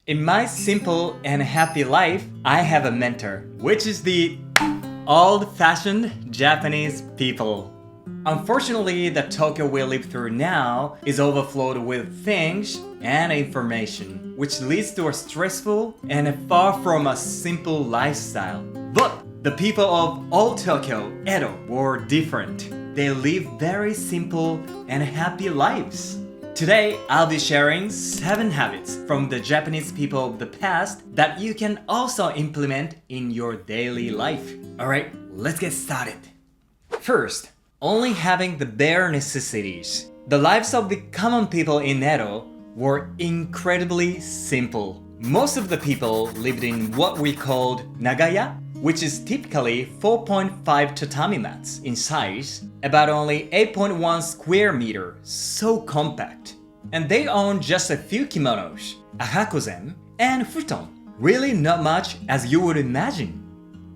In my simple and happy life, I have a mentor, which is the old-fashioned Japanese people. Unfortunately, the Tokyo we live through now is overflowed with things and information, which leads to a stressful and far from a simple lifestyle. But the people of old Tokyo, Edo, were different. They live very simple and happy lives. Today, I'll be sharing 7 habits from the Japanese people of the past that you can also implement in your daily life. Alright, let's get started. First, only having the bare necessities. The lives of the common people in Edo were incredibly simple. Most of the people lived in what we called nagaya, which is typically 4.5 tatami mats in size, about only 8.1 square meter, so compact. And they own just a few kimonos, a hakozen, and futon. Really not much as you would imagine.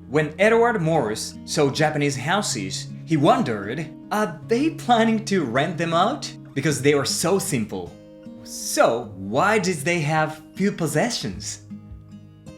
When Edward Morse saw Japanese houses, he wondered, are they planning to rent them out? Because they were so simple. So why did they have few possessions?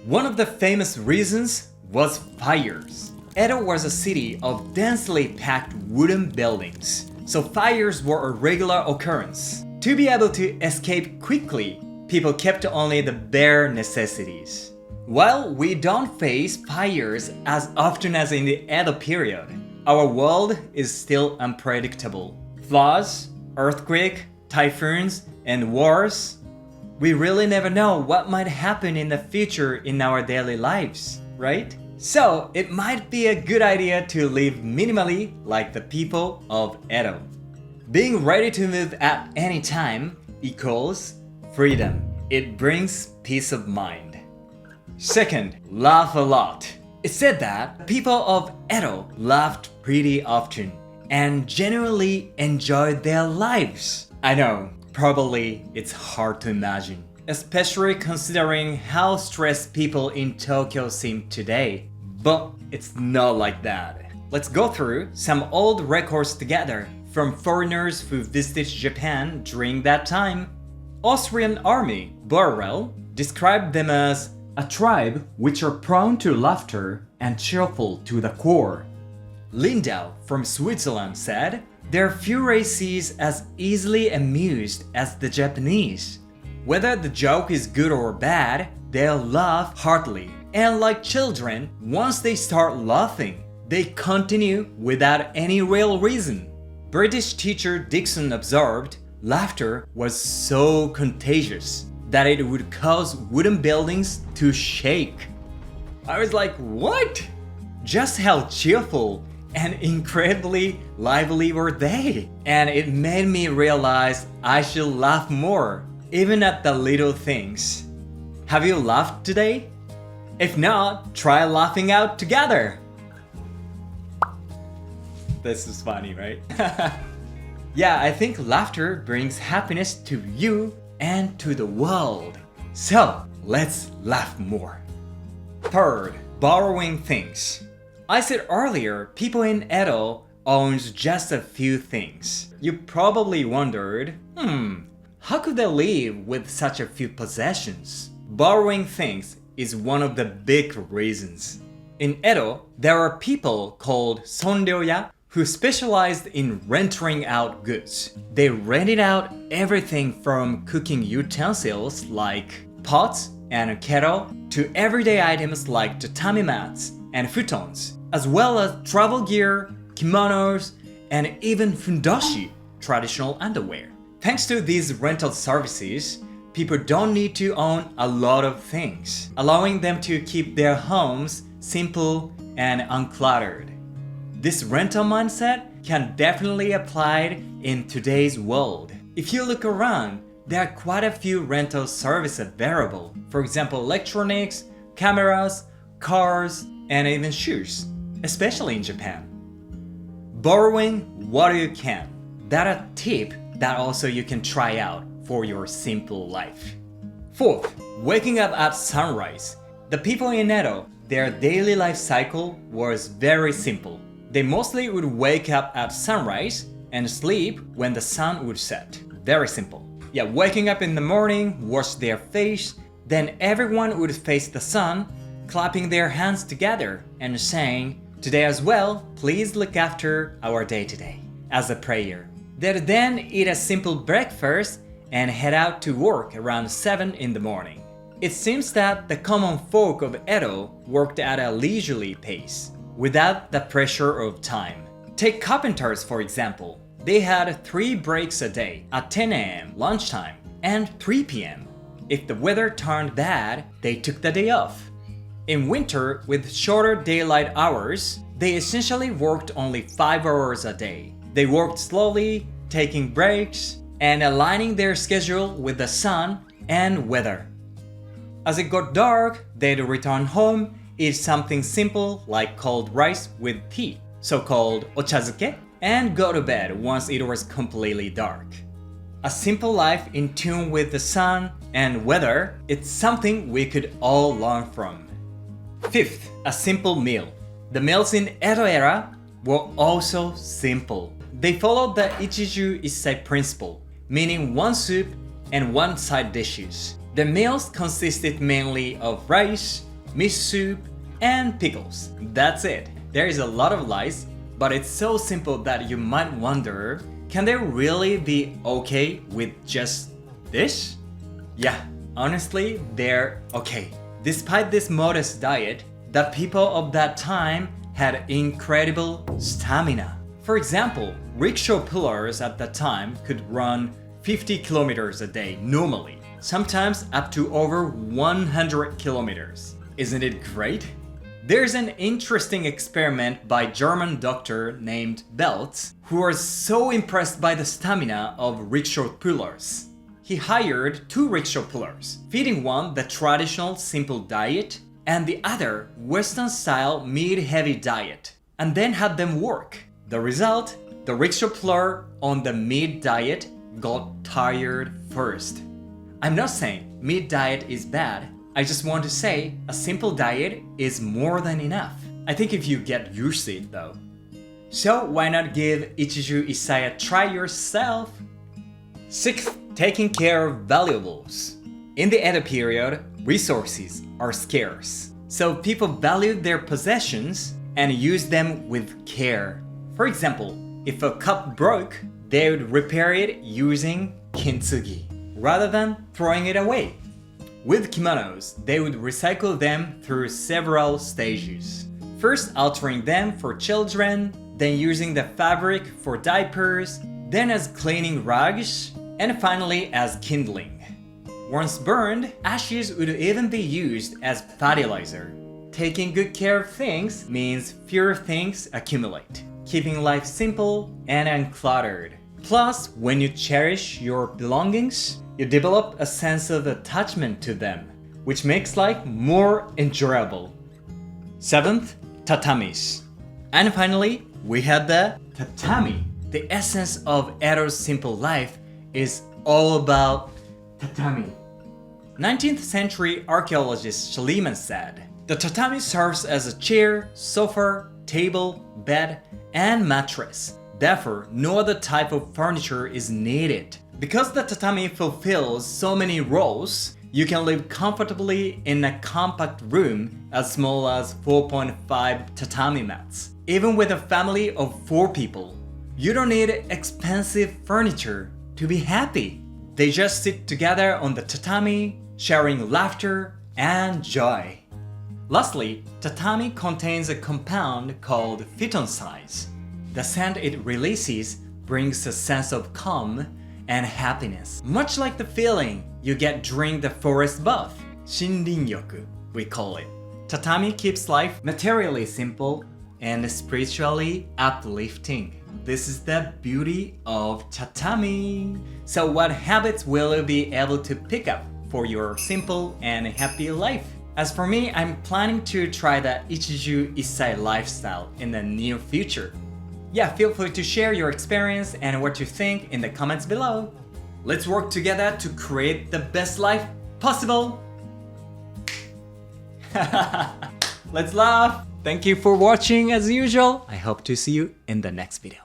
One of the famous reasons was fires. Edo was a city of densely packed wooden buildings, so fires were a regular occurrence. To be able to escape quickly, people kept only the bare necessities. While we don't face fires as often as in the Edo period, our world is still unpredictable. Floods, earthquakes, typhoons, and wars. We really never know what might happen in the future in our daily lives, right? So it might be a good idea to live minimally like the people of Edo. Being ready to move at any time equals freedom. It brings peace of mind. Second, laugh a lot. It's said that people of Edo laughed pretty often and genuinely enjoyed their lives. I know, probably it's hard to imagine, especially considering how stressed people in Tokyo seem today. But it's not like that. Let's go through some old records together from foreigners who visited Japan during that time. Austrian army, Burrell, described them as a tribe which are prone to laughter and cheerful to the core. Lindau from Switzerland said, "Their few races as easily amused as the Japanese. Whether the joke is good or bad, they'll laugh heartily. And like children, once they start laughing, they continue without any real reason." British teacher Dixon observed, laughter was so contagious that it would cause wooden buildings to shake. I was like, what? Just how cheerful and incredibly lively were they? And it made me realize I should laugh more, even at the little things. Have you laughed today? If not, try laughing out together. This is funny, right? Yeah, I think laughter brings happiness to you and to the world. So, let's laugh more. Third, borrowing things. I said earlier, people in Edo owns just a few things. You probably wondered, how could they live with such a few possessions? Borrowing things is one of the big reasons. In Edo, there are people called sonryoya who specialized in renting out goods. They rented out everything from cooking utensils like pots and a kettle to everyday items like tatami mats and futons, as well as travel gear, kimonos, and even fundoshi, traditional underwear. Thanks to these rental services, people don't need to own a lot of things, allowing them to keep their homes simple and uncluttered. This rental mindset can definitely apply in today's world. If you look around, there are quite a few rental services available. For example, electronics, cameras, cars, and even shoes, especially in Japan. Borrowing what you can. That's a tip that also you can try out for your simple life. Fourth, waking up at sunrise. The people in Edo, their daily life cycle was very simple. They mostly would wake up at sunrise and sleep when the sun would set. Very simple. Yeah, waking up in the morning, wash their face, Then everyone would face the sun, clapping their hands together and saying, "Today as well, please look after our day today," as a prayer. They'd then eat a simple breakfast and head out to work around 7 in the morning. It seems that the common folk of Edo worked at a leisurely pace, without the pressure of time. Take carpenters for example. They had 3 breaks a day at 10 a.m. lunchtime and 3 p.m. If the weather turned bad, they took the day off. In winter, with shorter daylight hours, they essentially worked only 5 hours a day. They worked slowly, taking breaks, and aligning their schedule with the sun and weather. As it got dark, they'd return home, eat something simple like cold rice with tea, so-called ochazuke, and go to bed once it was completely dark. A simple life in tune with the sun and weather, it's something we could all learn from. Fifth, a simple meal. The meals in Edo era were also simple. They followed the Ichiju Issai principle, meaning 1 soup and 1 side dishes. The meals consisted mainly of rice, miso soup, and pickles. That's it. There is a lot of rice, but it's so simple that you might wonder, can they really be okay with just this? Yeah, honestly, they're okay. Despite this modest diet, the people of that time had incredible stamina. For example, rickshaw pullers at that time could run 50 kilometers a day normally, sometimes up to over 100 kilometers. Isn't it great? There's an interesting experiment by a German doctor named Beltz, who was so impressed by the stamina of rickshaw pullers. He hired 2 rickshaw pullers, feeding one the traditional simple diet and the other Western-style meat-heavy diet, and then had them work. The result? The rickshaw puller on the meat diet got tired first. I'm not saying meat diet is bad. I just want to say a simple diet is more than enough. I think if you get used to it though. So why not give Ichiju Issai a try yourself? 6th, taking care of valuables. In the Edo period, resources are scarce. So people valued their possessions and used them with care. For example, if a cup broke, they would repair it using Kintsugi, rather than throwing it away. With kimonos, they would recycle them through several stages. First altering them for children, then using the fabric for diapers, then as cleaning rags, and finally as kindling. Once burned, ashes would even be used as fertilizer. Taking good care of things means fewer things accumulate, keeping life simple and uncluttered. Plus, when you cherish your belongings, you develop a sense of attachment to them, which makes life more enjoyable. 7th, tatamis. And finally, we had the tatami. The essence of Edo's simple life is all about tatami. 19th century archaeologist Schliemann said, "The tatami serves as a chair, sofa, table, bed, and mattress. Therefore, no other type of furniture is needed. Because the tatami fulfills so many roles, you can live comfortably in a compact room as small as 4.5 tatami mats. Even with a family of 4 people, you don't need expensive furniture to be happy. They just sit together on the tatami, sharing laughter and joy." Lastly, tatami contains a compound called phytoncides. The scent it releases brings a sense of calm and happiness, much like the feeling you get during the forest bath, shinrin-yoku, we call it. Tatami keeps life materially simple and spiritually uplifting. This is the beauty of tatami. So what habits will you be able to pick up for your simple and happy life? As for me, I'm planning to try the Ichiju Issai lifestyle in the near future. Yeah, feel free to share your experience and what you think in the comments below. Let's work together to create the best life possible. Let's laugh. Thank you for watching as usual. I hope to see you in the next video.